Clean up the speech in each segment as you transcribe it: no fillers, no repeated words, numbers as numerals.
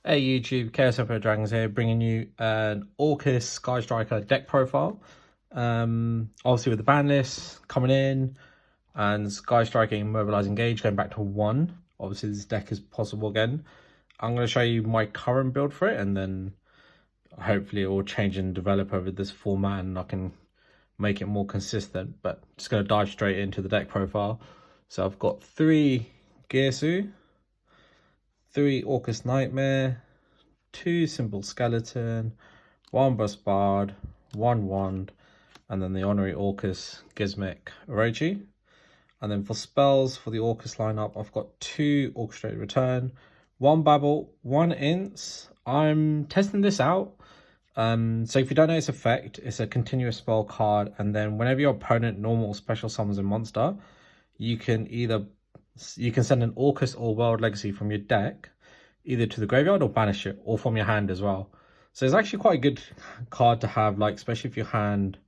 Hey YouTube, Chaos Emperor Dragons here, bringing you an Orcust Sky Striker deck profile. Obviously with the ban list coming in and Sky Striking, Mobilize, Engage going back to 1. Obviously this deck is possible again. I'm going to show you my current build for it, and then hopefully it will change and develop over this format and I can make it more consistent. But just going to dive straight into the deck profile. So I've got 3 Gearsu, 3 Orcust Nightmare, 2 Simple Skeleton, 1 Bard, 1 Wand, and then the Honorary Orcust Gizmic Orochi. And then for spells for the Orcust lineup, I've got 2 Orchestrated Return, 1 Babble, 1 Ints. I'm testing this out. So if you don't know its effect, it's a continuous spell card, and then whenever your opponent normal special summons a monster, you can send an Orcust or World Legacy from your deck either to the graveyard or banish it, or from your hand as well. So it's actually quite a good card to have, like especially if your hand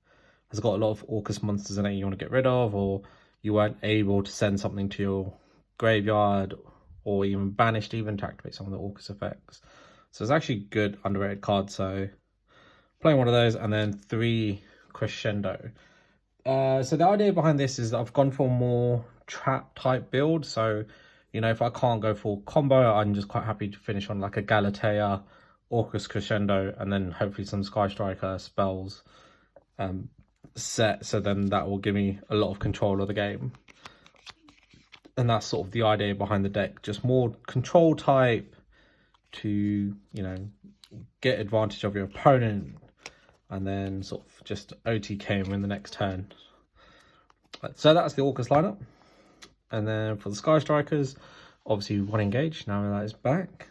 has got a lot of Orcust monsters in it you want to get rid of, or you weren't able to send something to your graveyard or even banished even to activate some of the Orcust effects. So it's actually a good underrated card. So playing one of those, and then 3 Crescendo. So the idea behind this is that I've gone for more trap type build. So, you know, if I can't go for combo, I'm just quite happy to finish on like a Galatea, Orcust Crescendo, and then hopefully some Sky Striker spells set. So then that will give me a lot of control of the game. And that's sort of the idea behind the deck. Just more control type to, you know, get advantage of your opponent, and then sort of just OTK him in the next turn. So that's the Orcust lineup. And then for the Sky Strikers, obviously 1 Engage, now that is back.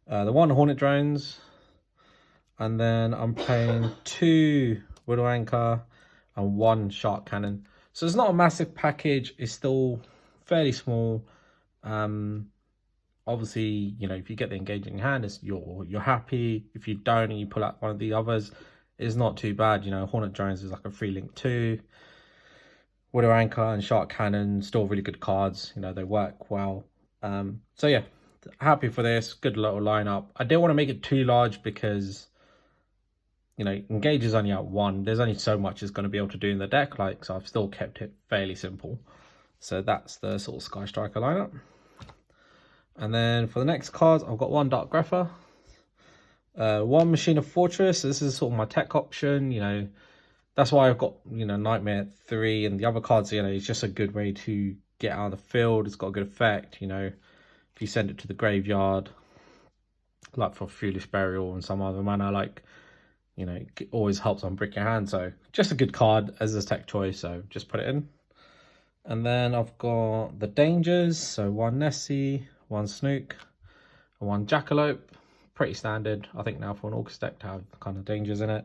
The 1 Hornet Drones. And then I'm playing 2 Widow Anchor and 1 Shark Cannon. So it's not a massive package, it's still fairly small. Obviously, you know, if you get the engaging hand, you're happy. If you don't and you pull out one of the others, it's not too bad. You know, Hornet Drones is like a free link too. Widow Anchor and Shark Cannon, still really good cards. You know, they work well. So yeah, happy for this. Good little lineup. I didn't want to make it too large because, you know, Engage is only at 1. There's only so much it's going to be able to do in the deck, like, so I've still kept it fairly simple. So that's the sort of Sky Striker lineup. And then for the next cards, I've got 1 Dark Grepher, 1 Machine of Fortress. So this is sort of my tech option, you know. That's why I've got, you know, Nightmare at 3, and the other cards, you know, it's just a good way to get out of the field. It's got a good effect, you know, if you send it to the graveyard, like for Foolish Burial and some other mana, like, you know, it always helps on Brick Your Hand. So just a good card as a tech choice, so just put it in. And then I've got the Dangers, so 1 Nessie, 1 Snook, and 1 Jackalope. Pretty standard, I think, now for an Orcust deck to have kind of Dangers in it.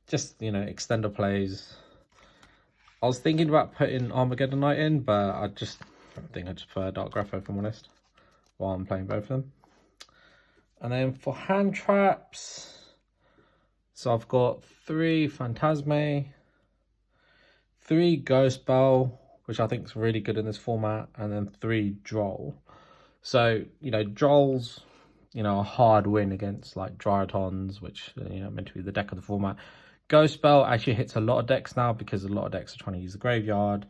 Just, you know, extender plays. I was thinking about putting Armageddon Knight in, but I think I just prefer Dark Grepher, if I'm honest, while I'm playing both of them. And then for hand traps, so I've got 3 Phantasme, 3 Ghost Bell, which I think is really good in this format, and then 3 Droll. So, you know, Drolls, you know, a hard win against like Dryatons, which, you know, meant to be the deck of the format. Ghost Spell actually hits a lot of decks now because a lot of decks are trying to use the graveyard.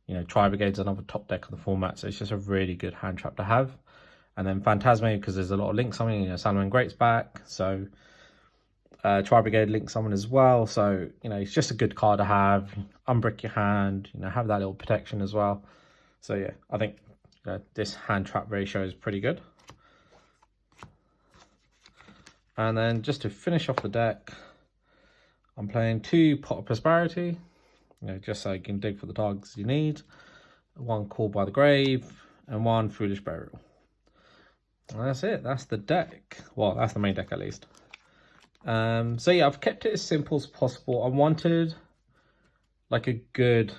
You know, Tri-Brigade's another top deck of the format, so it's just a really good hand trap to have. And then Phantasme, because there's a lot of link summoning, you know, Salomon Great's back, so Tri-Brigade link summon as well. So, you know, it's just a good card to have. Unbrick your hand, you know, have that little protection as well. So yeah, I think this hand trap ratio is pretty good. And then just to finish off the deck, I'm playing 2 Pot of Prosperity, you know, just so you can dig for the targets you need. 1 Call by the Grave, and 1 Foolish Burial. And that's it. That's the deck. Well, that's the main deck at least. So yeah, I've kept it as simple as possible. I wanted like a good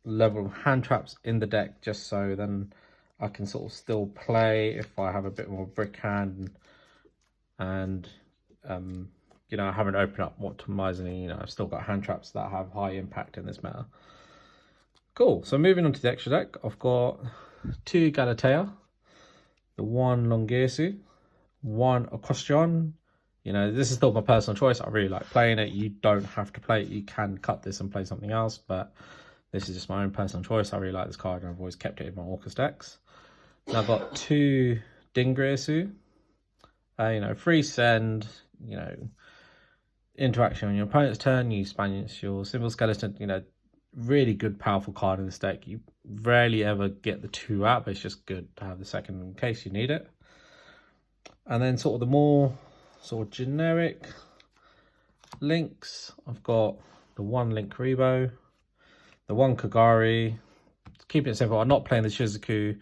level of hand traps in the deck, just so then I can sort of still play if I have a bit more brick hand, and you know, I haven't opened up optimizing. You know, I've still got hand traps that have high impact in this meta. Cool. So moving on to the extra deck, I've got 2 Galatea, the 1 Longearsu, one Orcust. You know, this is still my personal choice. I really like playing it. You don't have to play it. You can cut this and play something else, but this is just my own personal choice. I really like this card, and I've always kept it in my Orcust decks. Now I've got two Dingresu. You know, free send, you know, interaction on your opponent's turn, you Spanish your symbol skeleton, you know, really good, powerful card in this deck. You rarely ever get the two out, but it's just good to have the second in case you need it. And then sort of the more sort of generic links, I've got the one Link Rebo, the one Kagari. Keep it simple, I'm not playing the Shizuku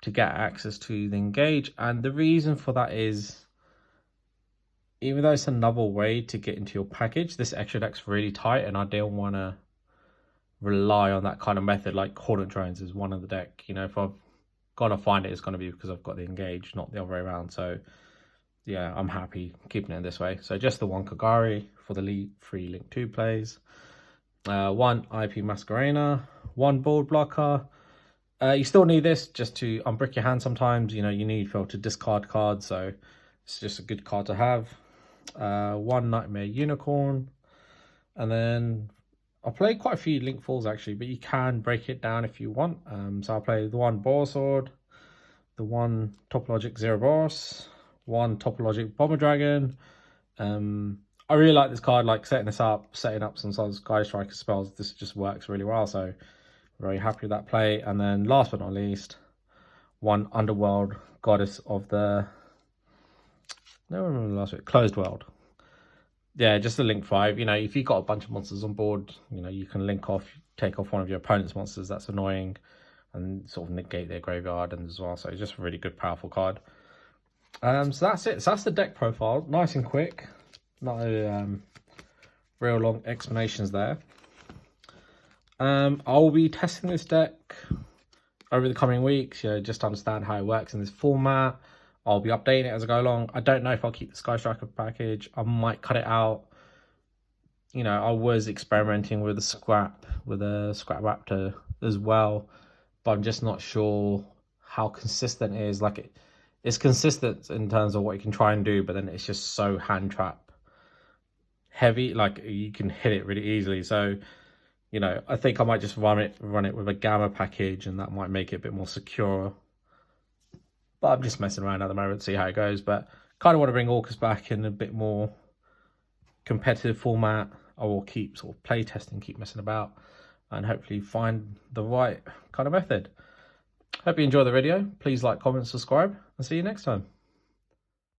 to get access to the engage, and the reason for that is, even though it's another way to get into your package, this extra deck's really tight, and I don't want to rely on that kind of method. Like Hornet Drones is one of the deck. You know, if I've got to find it, it's going to be because I've got the engage, not the other way around. So yeah, I'm happy keeping it this way. So just the one Kagari for the Elite 3 Link 2 plays. One IP Masquerena, one board blocker. You still need this just to unbrick your hand sometimes. You know, you need to discard cards, so it's just a good card to have. One Nightmare Unicorn. And then I'll play quite a few Link Falls actually, but you can break it down if you want. So I'll play the one Boar Sword, the one Topologic Zeroboros, one Topologic Bomber Dragon. I really like this card, like setting up some sort of Sky Striker spells. This just works really well, so very happy with that play. And then last but not least, one Underworld Goddess of the... No, I remember the last bit. Closed World. Yeah, just a Link 5. You know, if you've got a bunch of monsters on board, you know, you can take off one of your opponent's monsters. That's annoying. And sort of negate their graveyard and as well. So it's just a really good, powerful card. So that's it. So that's the deck profile. Nice and quick. Not a real long explanations there. I'll be testing this deck over the coming weeks, you know, just to understand how it works in this format. I'll be updating it as I go along. I don't know if I'll keep the Sky Striker package. I might cut it out. You know, I was experimenting with a Scrap Raptor as well, but I'm just not sure how consistent it is. Like it's consistent in terms of what you can try and do, but then it's just so hand trap heavy. Like you can hit it really easily. So, you know, I think I might just run it with a Gamma package, and that might make it a bit more secure. But I'm just messing around at the moment to see how it goes. But kind of want to bring Orcust back in a bit more competitive format. I will keep sort of play testing, keep messing about, and hopefully find the right kind of method. Hope you enjoy the video. Please like, comment, subscribe, and see you next time.